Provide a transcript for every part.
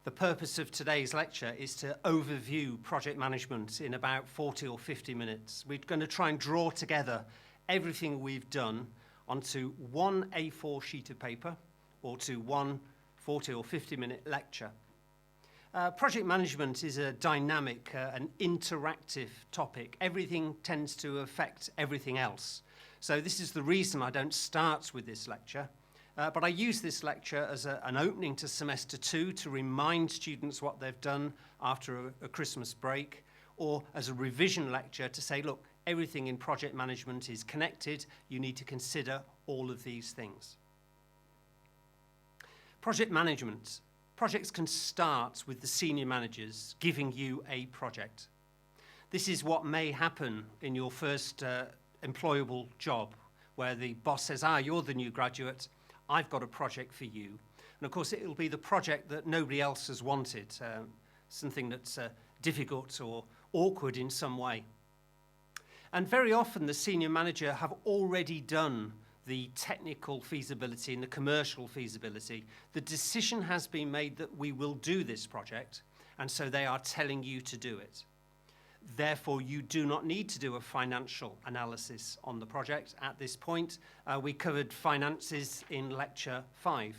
The purpose of today's lecture is to overview project management in about 40 or 50 minutes. We're going to try and draw together everything we've done onto one A4 sheet of paper or to one 40 or 50-minute lecture. Project management is a dynamic and interactive topic. Everything tends to affect everything else. So this is the reason I don't start with this lecture. But I use this lecture as an opening to semester 2 to remind students what they've done after a Christmas break, or as a revision lecture to say, look, everything in project management is connected. You need to consider all of these things. Project management. Projects can start with the senior managers giving you a project. This is what may happen in your first employable job, where the boss says, you're the new graduate. I've got a project for you. And of course, it'll be the project that nobody else has wanted, something that's difficult or awkward in some way. And very often, the senior manager have already done the technical feasibility and the commercial feasibility. The decision has been made that we will do this project, and so they are telling you to do it. Therefore, you do not need to do a financial analysis on the project at this point. We covered finances in lecture 5.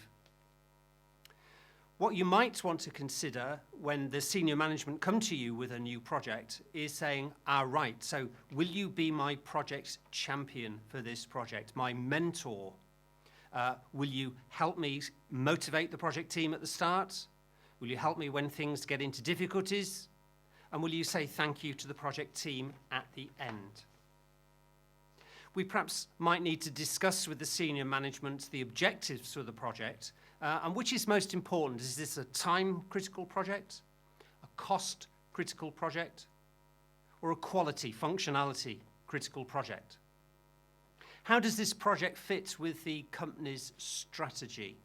What you might want to consider when the senior management come to you with a new project is saying, right, so will you be my project champion for this project, my mentor? Will you help me motivate the project team at the start? Will you help me when things get into difficulties? And will you say thank you to the project team at the end? We perhaps might need to discuss with the senior management the objectives for the project and which is most important. Is this a time-critical project, a cost-critical project, or a quality, functionality-critical project? How does this project fit with the company's strategy?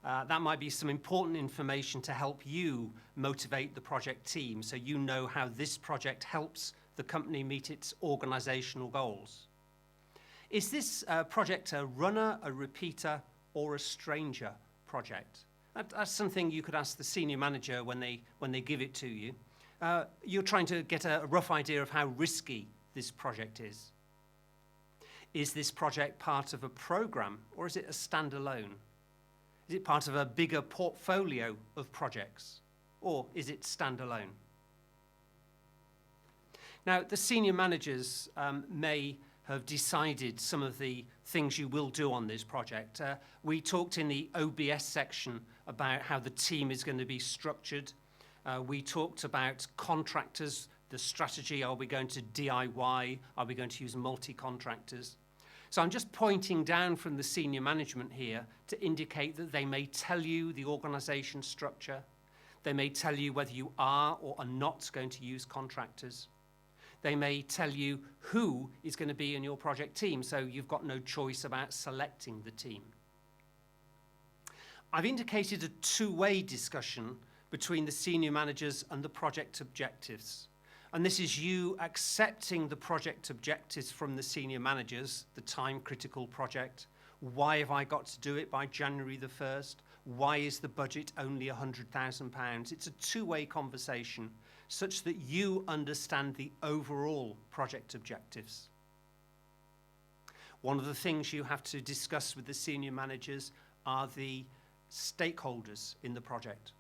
That might be some important information to help you motivate the project team so you know how this project helps the company meet its organizational goals. Is this project a runner, a repeater, or a stranger project? That's something you could ask the senior manager when they give it to you. You're trying to get a rough idea of how risky this project is. Is this project part of a program, or is it a standalone? Is it part of a bigger portfolio of projects, or is it standalone? Now, the senior managers may have decided some of the things you will do on this project. We talked in the OBS section about how the team is going to be structured. We talked about contractors, the strategy. Are we going to DIY? Are we going to use multi-contractors? So I'm just pointing down from the senior management here to indicate that they may tell you the organization structure. They may tell you whether you are or are not going to use contractors. They may tell you who is going to be in your project team, so you've got no choice about selecting the team. I've indicated a two-way discussion between the senior managers and the project objectives. And this is you accepting the project objectives from the senior managers, the time-critical project. Why have I got to do it by January the 1st? Why is the budget only £100,000? It's a two-way conversation such that you understand the overall project objectives. One of the things you have to discuss with the senior managers are the stakeholders in the project.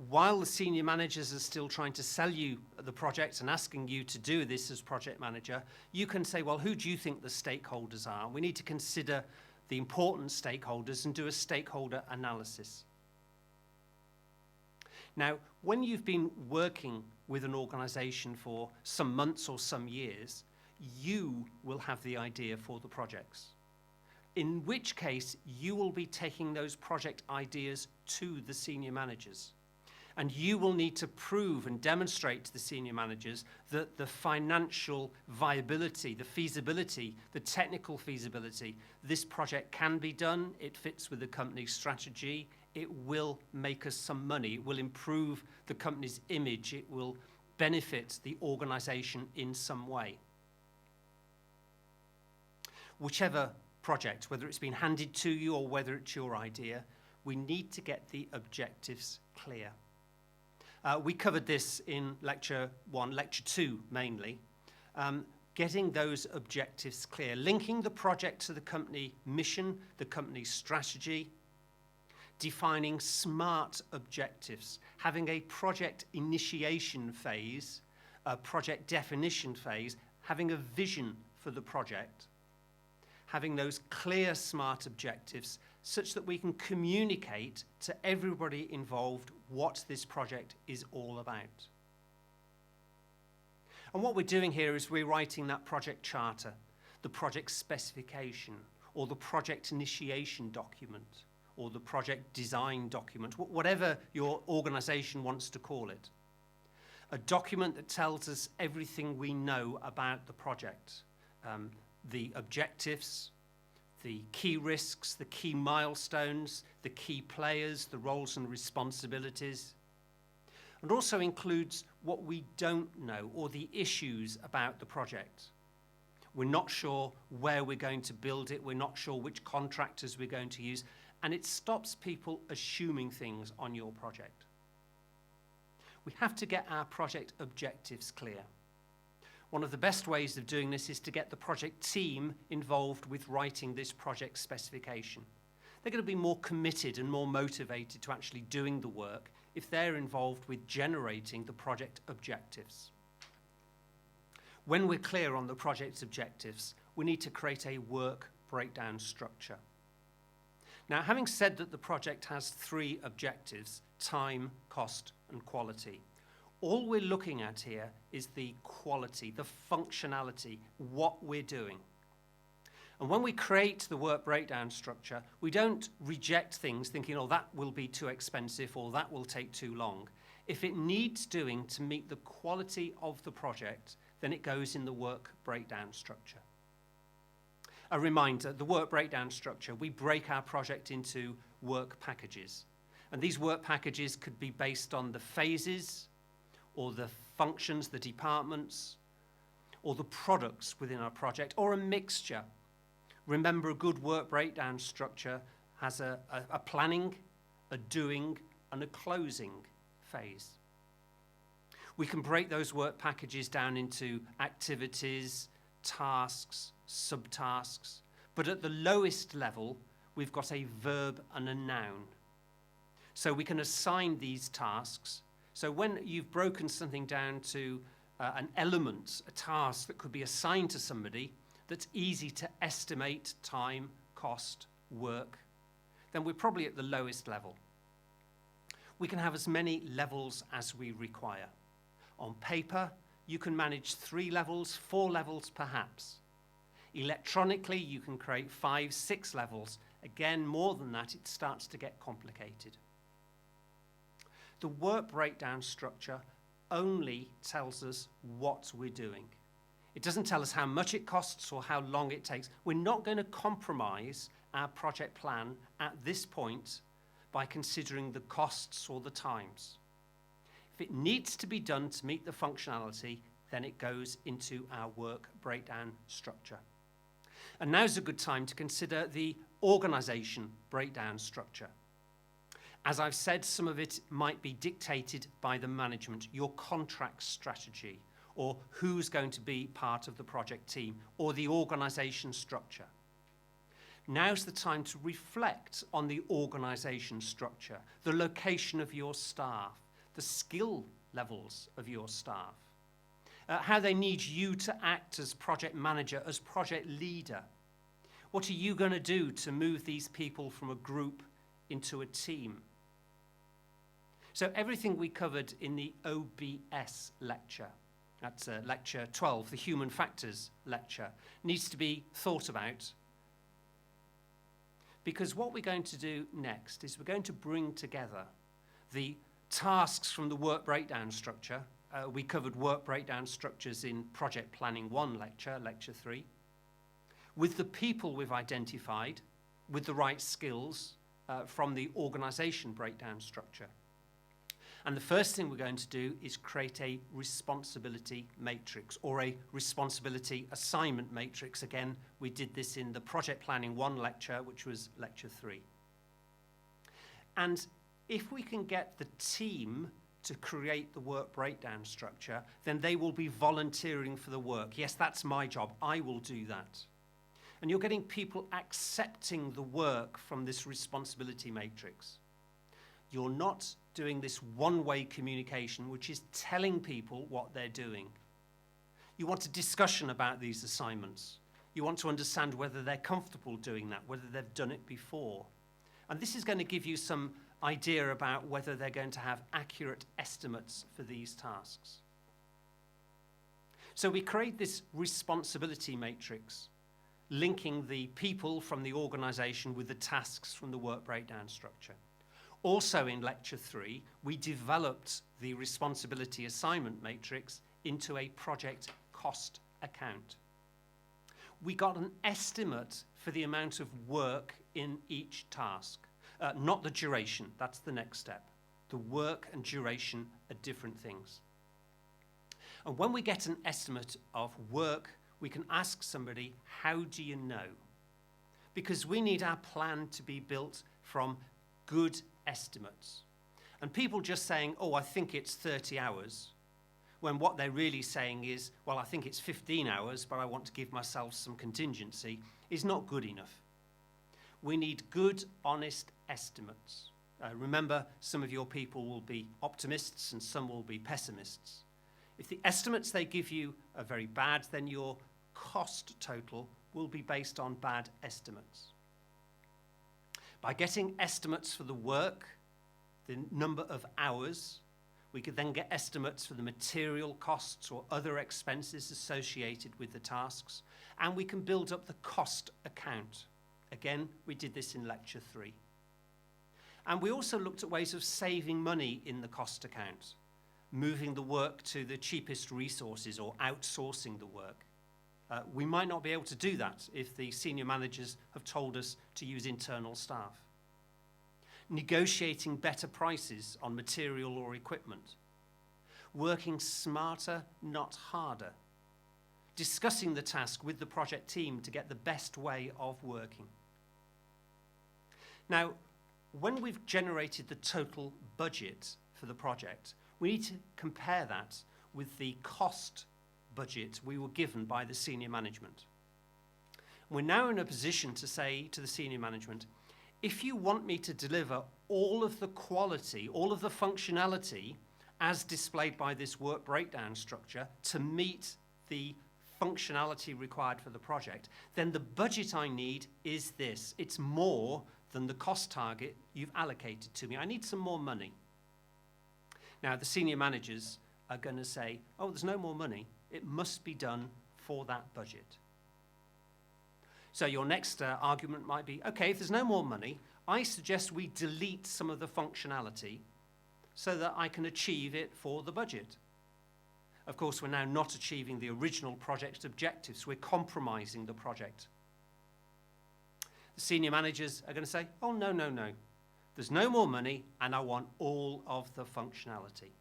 While the senior managers are still trying to sell you the project and asking you to do this as project manager, you can say, well, who do you think the stakeholders are? We need to consider the important stakeholders and do a stakeholder analysis. Now, when you've been working with an organization for some months or some years, you will have the idea for the projects. In which case, you will be taking those project ideas to the senior managers. And you will need to prove and demonstrate to the senior managers that the financial viability, the feasibility, the technical feasibility, this project can be done, it fits with the company's strategy, it will make us some money, it will improve the company's image, it will benefit the organization in some way. Whichever project, whether it's been handed to you or whether it's your idea, we need to get the objectives clear. We covered this in lecture 1, lecture 2 mainly. Getting those objectives clear, linking the project to the company mission, the company's strategy, defining SMART objectives, having a project initiation phase, a project definition phase, having a vision for the project, having those clear SMART objectives such that we can communicate to everybody involved what this project is all about. And what we're doing here is we're writing that project charter, the project specification, or the project initiation document, or the project design document, whatever your organization wants to call it. A document that tells us everything we know about the project, the objectives, the key risks, the key milestones, the key players, the roles and responsibilities, and also includes what we don't know or the issues about the project. We're not sure where we're going to build it, we're not sure which contractors we're going to use, and it stops people assuming things on your project. We have to get our project objectives clear. One of the best ways of doing this is to get the project team involved with writing this project specification. They're going to be more committed and more motivated to actually doing the work if they're involved with generating the project objectives. When we're clear on the project's objectives, we need to create a work breakdown structure. Now, having said that the project has 3 objectives, time, cost, and quality, all we're looking at here is the quality, the functionality, what we're doing. And when we create the work breakdown structure, we don't reject things thinking, oh, that will be too expensive or that will take too long. If it needs doing to meet the quality of the project, then it goes in the work breakdown structure. A reminder, the work breakdown structure, we break our project into work packages. And these work packages could be based on the phases or the functions, the departments, or the products within our project, or a mixture. Remember, a good work breakdown structure has a planning, a doing, and a closing phase. We can break those work packages down into activities, tasks, subtasks, but at the lowest level, we've got a verb and a noun. So we can assign these tasks. So when you've broken something down to an element, a task that could be assigned to somebody that's easy to estimate time, cost, work, then we're probably at the lowest level. We can have as many levels as we require. On paper, you can manage 3 levels, 4 levels perhaps. Electronically, you can create 5, 6 levels. Again, more than that, it starts to get complicated. The work breakdown structure only tells us what we're doing. It doesn't tell us how much it costs or how long it takes. We're not going to compromise our project plan at this point by considering the costs or the times. If it needs to be done to meet the functionality, then it goes into our work breakdown structure. And now's a good time to consider the organization breakdown structure. As I've said, some of it might be dictated by the management, your contract strategy, or who's going to be part of the project team, or the organization structure. Now's the time to reflect on the organization structure, the location of your staff, the skill levels of your staff, how they need you to act as project manager, as project leader. What are you going to do to move these people from a group into a team? So everything we covered in the OBS lecture, that's lecture 12, the human factors lecture, needs to be thought about. Because what we're going to do next is we're going to bring together the tasks from the work breakdown structure. We covered work breakdown structures in Project Planning 1 lecture, lecture 3, with the people we've identified, with the right skills from the organization breakdown structure. And the first thing we're going to do is create a responsibility matrix or a responsibility assignment matrix. Again, we did this in the Project Planning 1 lecture, which was lecture 3. And if we can get the team to create the work breakdown structure, then they will be volunteering for the work. Yes, that's my job. I will do that. And you're getting people accepting the work from this responsibility matrix. You're not doing this one-way communication, which is telling people what they're doing. You want a discussion about these assignments. You want to understand whether they're comfortable doing that, whether they've done it before. And this is going to give you some idea about whether they're going to have accurate estimates for these tasks. So we create this responsibility matrix, linking the people from the organization with the tasks from the work breakdown structure. Also in Lecture 3, we developed the responsibility assignment matrix into a project cost account. We got an estimate for the amount of work in each task, not the duration. That's the next step. The work and duration are different things. And when we get an estimate of work, we can ask somebody, how do you know? Because we need our plan to be built from good estimates. And people just saying, oh, I think it's 30 hours, when what they're really saying is, well, I think it's 15 hours, but I want to give myself some contingency, is not good enough. We need good, honest estimates. Remember, some of your people will be optimists and some will be pessimists. If the estimates they give you are very bad, then your cost total will be based on bad estimates. By getting estimates for the work, the number of hours, we could then get estimates for the material costs or other expenses associated with the tasks, and we can build up the cost account. Again, we did this in Lecture 3. And we also looked at ways of saving money in the cost account, moving the work to the cheapest resources or outsourcing the work. We might not be able to do that if the senior managers have told us to use internal staff. Negotiating better prices on material or equipment. Working smarter, not harder. Discussing the task with the project team to get the best way of working. Now, when we've generated the total budget for the project, we need to compare that with the cost budget we were given by the senior management. We're now in a position to say to the senior management, if you want me to deliver all of the quality, all of the functionality as displayed by this work breakdown structure to meet the functionality required for the project, then the budget I need is this. It's more than the cost target you've allocated to me. I need some more money. Now, the senior managers are going to say, oh, there's no more money. It must be done for that budget. So your next argument might be, okay, if there's no more money, I suggest we delete some of the functionality so that I can achieve it for the budget. Of course, we're now not achieving the original project objectives. We're compromising the project. The senior managers are going to say, oh, no, no, no. There's no more money, and I want all of the functionality.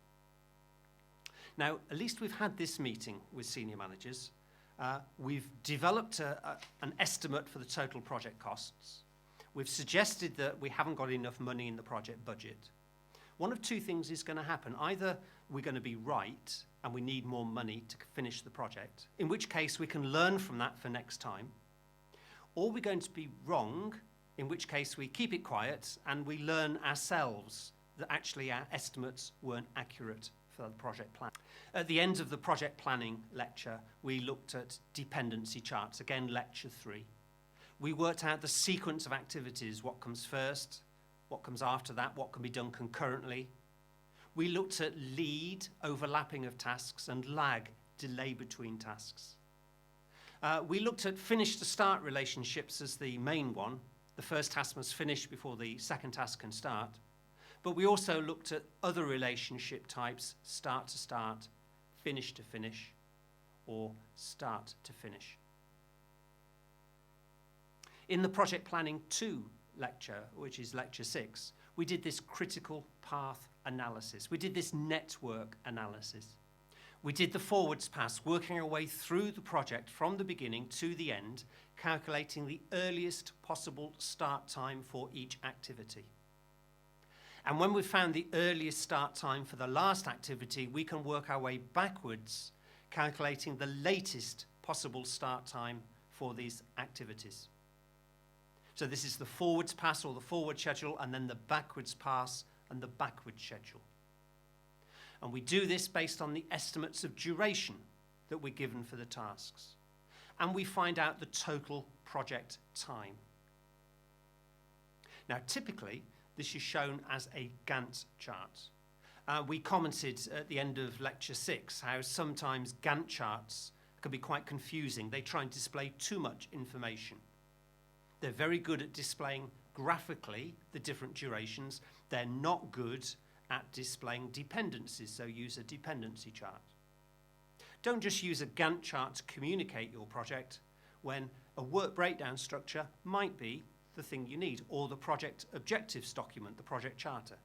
Now, at least we've had this meeting with senior managers. We've developed an estimate for the total project costs. We've suggested that we haven't got enough money in the project budget. One of two things is going to happen. Either we're going to be right and we need more money to finish the project, in which case we can learn from that for next time, or we're going to be wrong, in which case we keep it quiet and we learn ourselves that actually our estimates weren't accurate for the project plan. At the end of the project planning lecture, we looked at dependency charts, again, Lecture 3. We worked out the sequence of activities, what comes first, what comes after that, what can be done concurrently. We looked at lead, overlapping of tasks, and lag, delay between tasks. We looked at finish to start relationships as the main one. The first task must finish before the second task can start. But we also looked at other relationship types, start to start, finish to finish, or start to finish. In the Project Planning 2 lecture, which is Lecture 6, we did this critical path analysis. We did this network analysis. We did the forwards pass, working our way through the project from the beginning to the end, calculating the earliest possible start time for each activity. And when we've found the earliest start time for the last activity, we can work our way backwards, calculating the latest possible start time for these activities. So this is the forwards pass or the forward schedule, and then the backwards pass and the backward schedule. And we do this based on the estimates of duration that we're given for the tasks. And we find out the total project time. Now, typically, this is shown as a Gantt chart. We commented at the end of lecture 6 how sometimes Gantt charts can be quite confusing. They try and display too much information. They're very good at displaying graphically the different durations. They're not good at displaying dependencies, so use a dependency chart. Don't just use a Gantt chart to communicate your project when a work breakdown structure might be the thing you need, or the project objectives document, the project charter.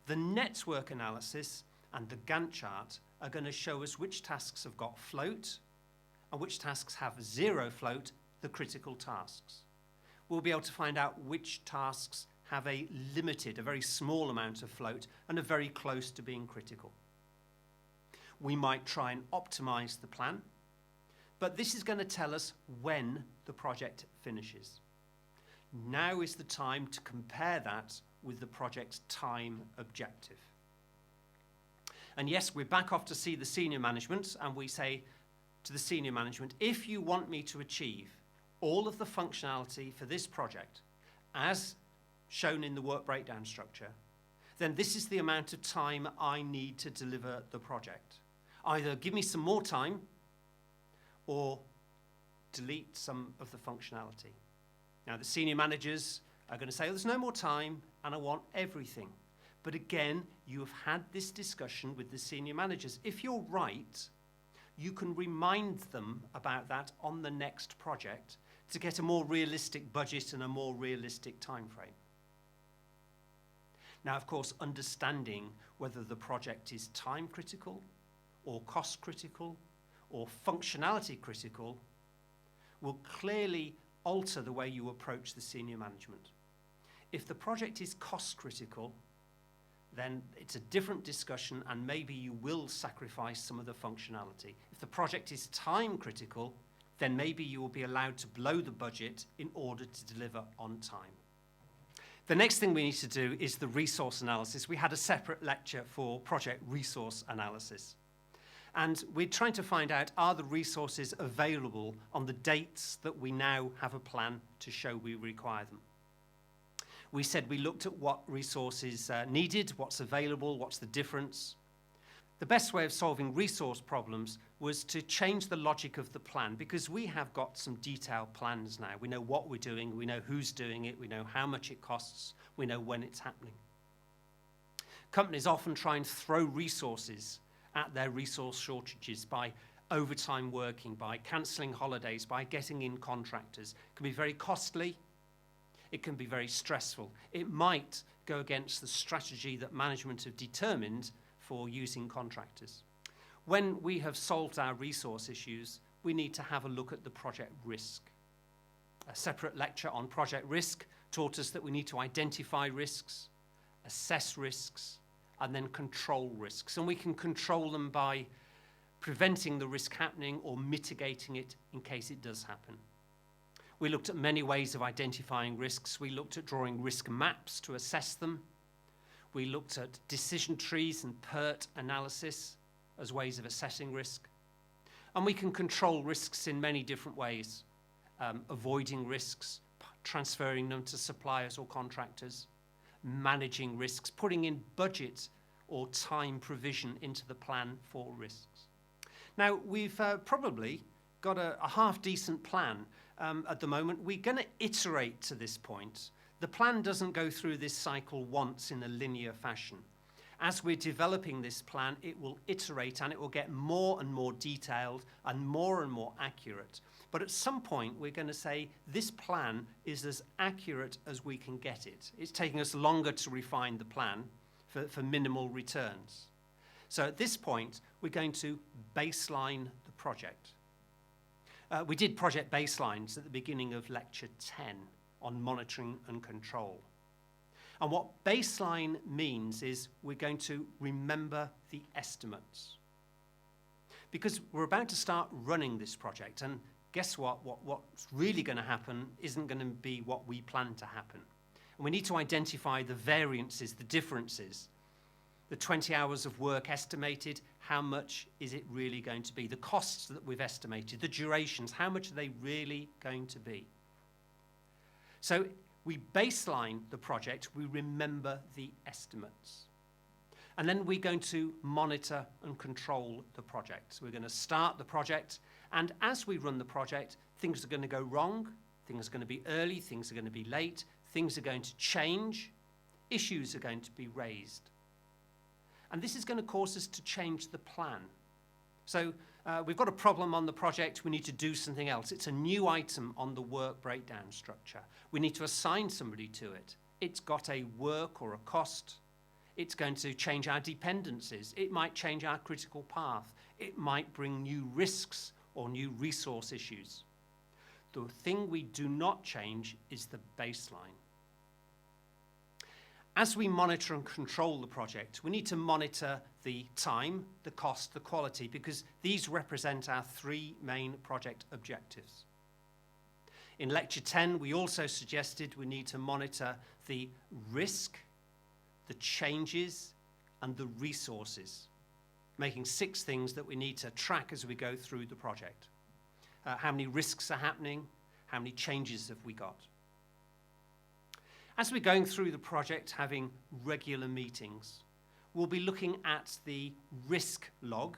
The network analysis and the Gantt chart are going to show us which tasks have got float and which tasks have zero float, the critical tasks. We'll be able to find out which tasks have a limited, a very small amount of float and are very close to being critical. We might try and optimize the plan, but this is going to tell us when the project finishes. Now is the time to compare that with the project's time objective. And yes, we're back off to see the senior management, and we say to the senior management, if you want me to achieve all of the functionality for this project as shown in the work breakdown structure, then this is the amount of time I need to deliver the project. Either give me some more time or delete some of the functionality. Now, the senior managers are going to say, there's no more time and I want everything. But again, you have had this discussion with the senior managers. If you're right, you can remind them about that on the next project to get a more realistic budget and a more realistic time frame. Now, of course, understanding whether the project is time critical or cost critical or functionality critical will clearly alter the way you approach the senior management. If the project is cost critical, then it's a different discussion and maybe you will sacrifice some of the functionality. If the project is time critical, then maybe you will be allowed to blow the budget in order to deliver on time. The next thing we need to do is the resource analysis. We had a separate lecture for project resource analysis. And we're trying to find out, are the resources available on the dates that we now have a plan to show we require them? We said we looked at what resources needed, what's available, what's the difference. The best way of solving resource problems was to change the logic of the plan, because we have got some detailed plans now. We know what we're doing, we know who's doing it, we know how much it costs, we know when it's happening. Companies often try and throw resources at their resource shortages by overtime working, by cancelling holidays, by getting in contractors. It can be very costly. It can be very stressful. It might go against the strategy that management have determined for using contractors. When we have solved our resource issues, we need to have a look at the project risk. A separate lecture on project risk taught us that we need to identify risks, assess risks, and then control risks. And we can control them by preventing the risk happening or mitigating it in case it does happen. We looked at many ways of identifying risks. We looked at drawing risk maps to assess them. We looked at decision trees and PERT analysis as ways of assessing risk. And we can control risks in many different ways, avoiding risks, transferring them to suppliers or contractors, managing risks, putting in budget or time provision into the plan for risks. Now, we've probably got a half-decent plan at the moment. We're going to iterate to this point. The plan doesn't go through this cycle once in a linear fashion. As we're developing this plan, it will iterate and it will get more and more detailed and more accurate. But at some point, we're going to say this plan is as accurate as we can get it. It's taking us longer to refine the plan for minimal returns. So at this point, we're going to baseline the project. We did project baselines at the beginning of lecture 10 on monitoring and control. And what baseline means is we're going to remember the estimates. Because we're about to start running this project, and guess what? What's really going to happen isn't going to be what we plan to happen. And we need to identify the variances, the differences. The 20 hours of work estimated, how much is it really going to be? The costs that we've estimated, the durations, how much are they really going to be? So we baseline the project, we remember the estimates. And then we're going to monitor and control the project. So we're going to start the project, and as we run the project, things are going to go wrong, things are going to be early, things are going to be late, things are going to change, issues are going to be raised. And this is going to cause us to change the plan. So we've got a problem on the project, we need to do something else. It's a new item on the work breakdown structure. We need to assign somebody to it. It's got a work or a cost. It's going to change our dependencies. It might change our critical path. It might bring new risks or new resource issues. The thing we do not change is the baseline. As we monitor and control the project, we need to monitor the time, the cost, the quality, because these represent our three main project objectives. In Lecture 10, we also suggested we need to monitor the risk, the changes, and the resources, making 6 things that we need to track as we go through the project. How many risks are happening? How many changes have we got? As we're going through the project, having regular meetings, we'll be looking at the risk log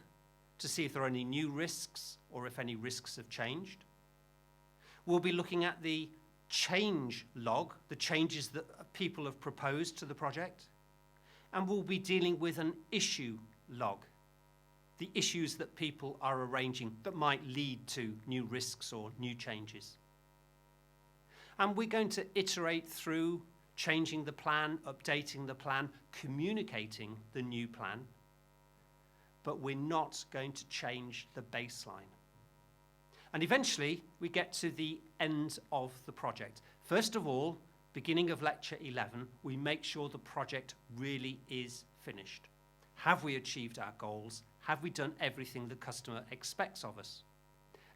to see if there are any new risks or if any risks have changed. We'll be looking at the change log, the changes that people have proposed to the project. And we'll be dealing with an issue log, the issues that people are arranging that might lead to new risks or new changes. And we're going to iterate through changing the plan, updating the plan, communicating the new plan, but we're not going to change the baseline. And eventually, we get to the end of the project. First of all, beginning of Lecture 11, we make sure the project really is finished. Have we achieved our goals? Have we done everything the customer expects of us?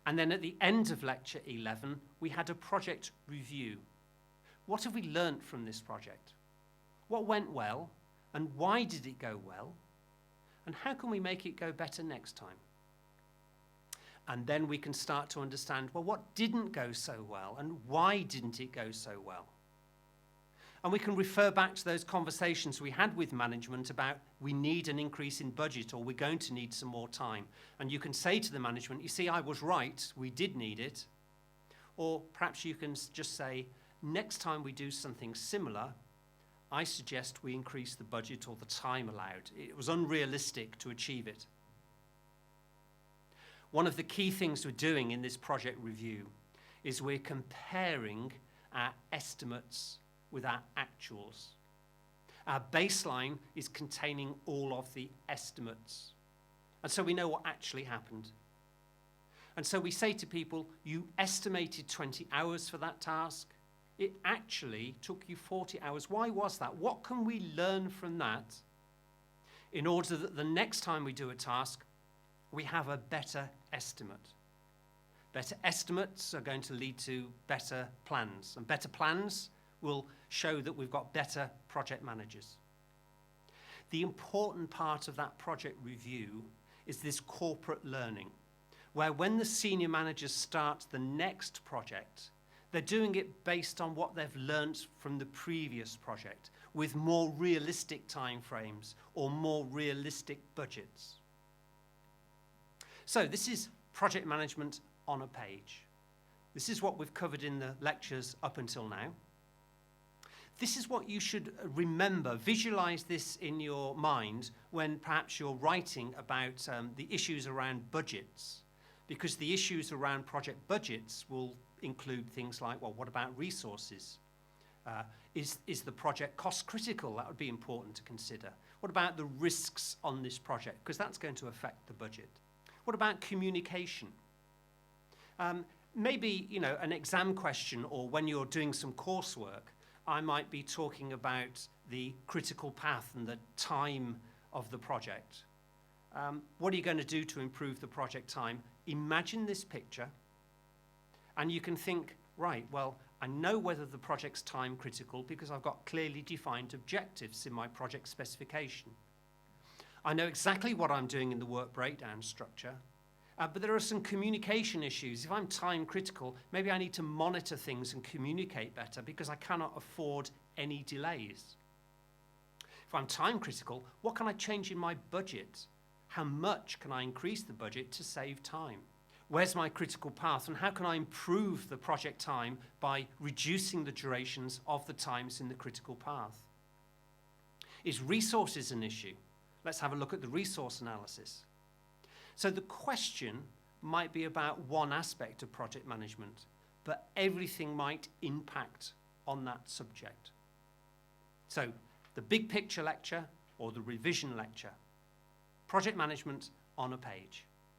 And then at the end of Lecture 11, we had a project review. What have we learnt from this project? What went well, and why did it go well? And how can we make it go better next time? And then we can start to understand, well, what didn't go so well, and why didn't it go so well? And we can refer back to those conversations we had with management about we need an increase in budget or we're going to need some more time. And you can say to the management, you see, I was right, we did need it. Or perhaps you can just say, next time we do something similar, I suggest we increase the budget or the time allowed. It was unrealistic to achieve it. One of the key things we're doing in this project review is we're comparing our estimates with our actuals. Our baseline is containing all of the estimates. And so we know what actually happened. And so we say to people, you estimated 20 hours for that task. It actually took you 40 hours. Why was that? What can we learn from that in order that the next time we do a task, we have a better estimate? Better estimates are going to lead to better plans, and better plans will show that we've got better project managers. The important part of that project review is this corporate learning, where when the senior managers start the next project, they're doing it based on what they've learnt from the previous project, with more realistic timeframes or more realistic budgets. So this is project management on a page. This is what we've covered in the lectures up until now. This is what you should remember, visualize this in your mind when perhaps you're writing about the issues around budgets, because the issues around project budgets will include things like, well, what about resources? Is the project cost critical? That would be important to consider. What about the risks on this project? Because that's going to affect the budget. What about communication? Maybe, an exam question, or when you're doing some coursework, I might be talking about the critical path and the time of the project. What are you going to do to improve the project time? Imagine this picture, and you can think, right, well, I know whether the project's time critical because I've got clearly defined objectives in my project specification. I know exactly what I'm doing in the work breakdown structure, but there are some communication issues. If I'm time critical, maybe I need to monitor things and communicate better because I cannot afford any delays. If I'm time critical, what can I change in my budget? How much can I increase the budget to save time? Where's my critical path, and how can I improve the project time by reducing the durations of the times in the critical path? Is resources an issue? Let's have a look at the resource analysis. So the question might be about one aspect of project management, but everything might impact on that subject. So the big picture lecture or the revision lecture, project management on a page.